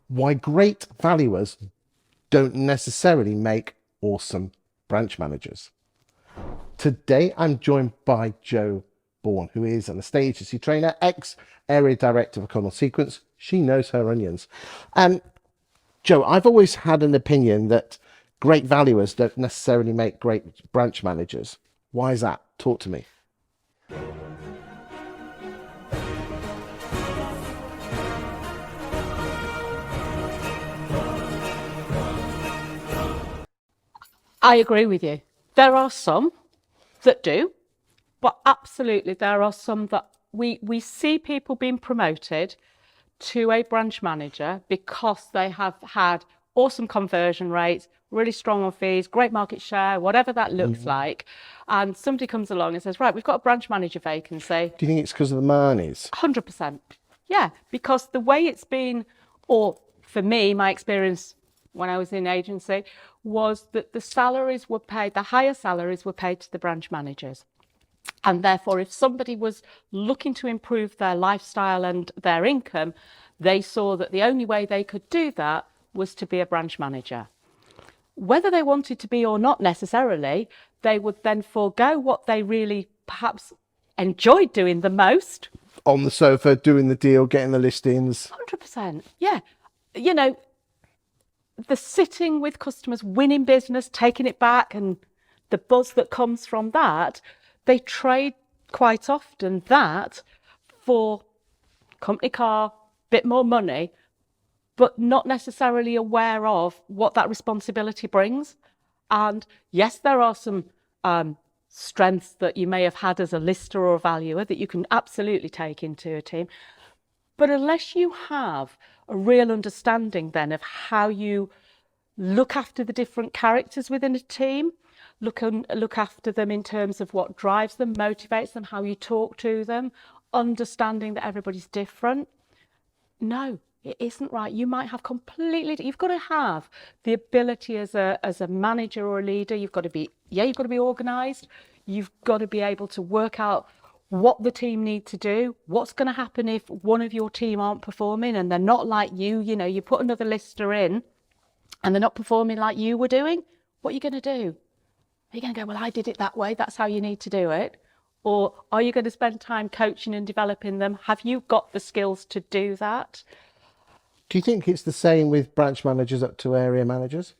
Why great valuers don't necessarily make awesome branch managers. Today, I'm joined by Bourne, who is an estate agency trainer, ex-area director of Economic Sequence. She knows her onions. And Joe, I've always had an opinion that great valuers don't necessarily make great branch managers. Why is that? Talk to me. I agree with you. There are some that do, but absolutely there are some that we see people being promoted to a branch manager because they have had awesome conversion rates, really strong on fees, great market share, whatever that looks like. And somebody comes along and says, right, we've got a branch manager vacancy. Do you think it's because of the monies? 100%. Yeah, because the way it's been, or for me, my experience when I was in agency, was that the salaries were paid, the higher salaries were paid to the branch managers. And therefore, if somebody was looking to improve their lifestyle and their income, they saw that the only way they could do that was to be a branch manager. Whether they wanted to be or not necessarily, they would then forego what they really perhaps enjoyed doing the most. On the sofa, doing the deal, getting the listings. 100%. Yeah. You know, the sitting with customers, winning business, taking it back, and the buzz that comes from that, they trade quite often that for company car, bit more money, but not necessarily aware of what that responsibility brings. And yes, there are some strengths that you may have had as a lister or a valuer that you can absolutely take into a team. But unless you have a real understanding then of how you look after the different characters within a team, look after them in terms of what drives them, motivates them, how you talk to them, understanding that everybody's different. No, it isn't right. You might have you've got to have the ability as a manager or a leader. You've got to be organized. You've got to be able to work out what the team need to do, what's going to happen if one of your team aren't performing and they're not like you put another lister in and they're not performing like you were doing. What are you going to do? Are you going to go, well, I did it that way, that's how you need to do it? Or are you going to spend time coaching and developing them? Have you got the skills to do that? Do you think it's the same with branch managers up to area managers?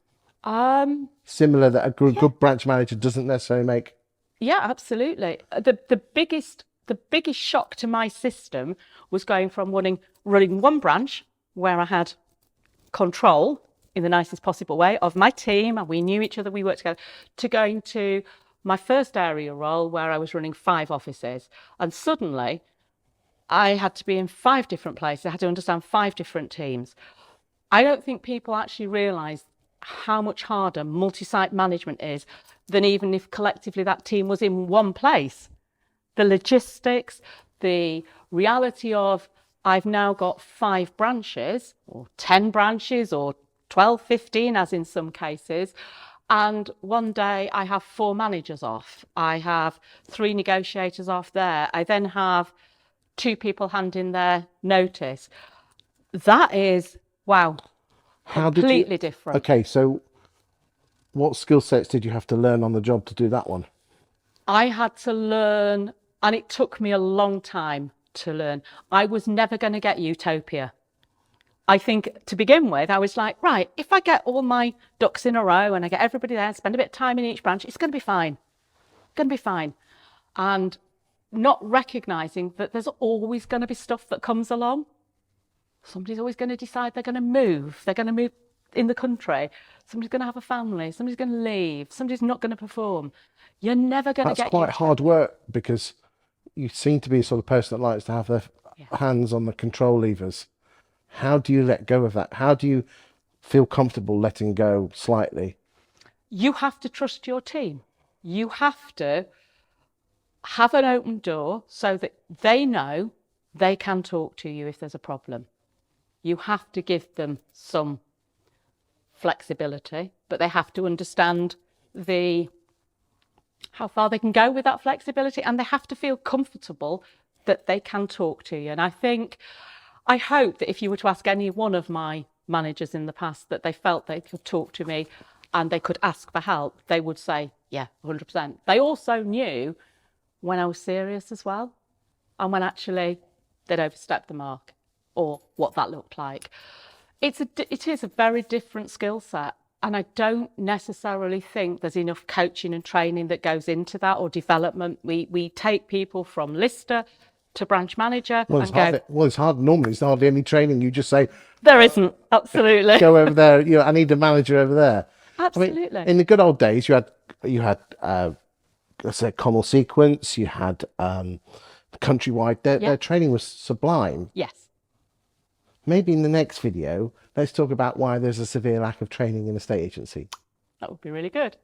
Yeah, Similar, that a good branch manager doesn't necessarily make. Yeah, absolutely. The biggest shock to my system was going from running one branch where I had control in the nicest possible way of my team and we knew each other, we worked together, to going to my first area role where I was running 5 offices. And suddenly I had to be in 5 different places. I had to understand 5 different teams. I don't think people actually realise how much harder multi-site management is than even if collectively that team was in one place. The logistics, the reality of I've now got 5 branches or 10 branches or 12, 15 as in some cases. And one day I have 4 managers off. I have 3 negotiators off there. I then have 2 people handing their notice. That is, wow, completely different. Okay, so what skill sets did you have to learn on the job to do that one? I had to learn, and it took me a long time to learn. I was never going to get utopia. I think to begin with, I was like, right, if I get all my ducks in a row and I get everybody there, spend a bit of time in each branch, it's going to be fine. Going to be fine. And not recognizing that there's always going to be stuff that comes along. Somebody's always going to decide they're going to move. They're going to move in the country. Somebody's going to have a family. Somebody's going to leave. Somebody's not going to perform. You're never going to get. That's quite hard work because you seem to be a sort of person that likes to have their hands on the control levers. How do you let go of that? How do you feel comfortable letting go slightly? You have to trust your team. You have to have an open door so that they know they can talk to you if there's a problem. You have to give them some flexibility, but they have to understand how far they can go with that flexibility, and they have to feel comfortable that they can talk to you. And I hope that if you were to ask any one of my managers in the past that they felt they could talk to me and they could ask for help, they would say, yeah, 100%. They also knew when I was serious as well, and when actually they'd overstepped the mark, or what that looked like. It is a very different skill set, and I don't necessarily think there's enough coaching and training that goes into that, or development. We take people from lister to branch manager Well, it's hard. Normally, it's hardly any training. You just say, there isn't, absolutely. go over there. I need a manager over there. Absolutely. I mean, in the good old days, you had let's say Connell Sequence. You had Countrywide. Their training was sublime. Yes. Maybe in the next video, let's talk about why there's a severe lack of training in a state agency. That would be really good.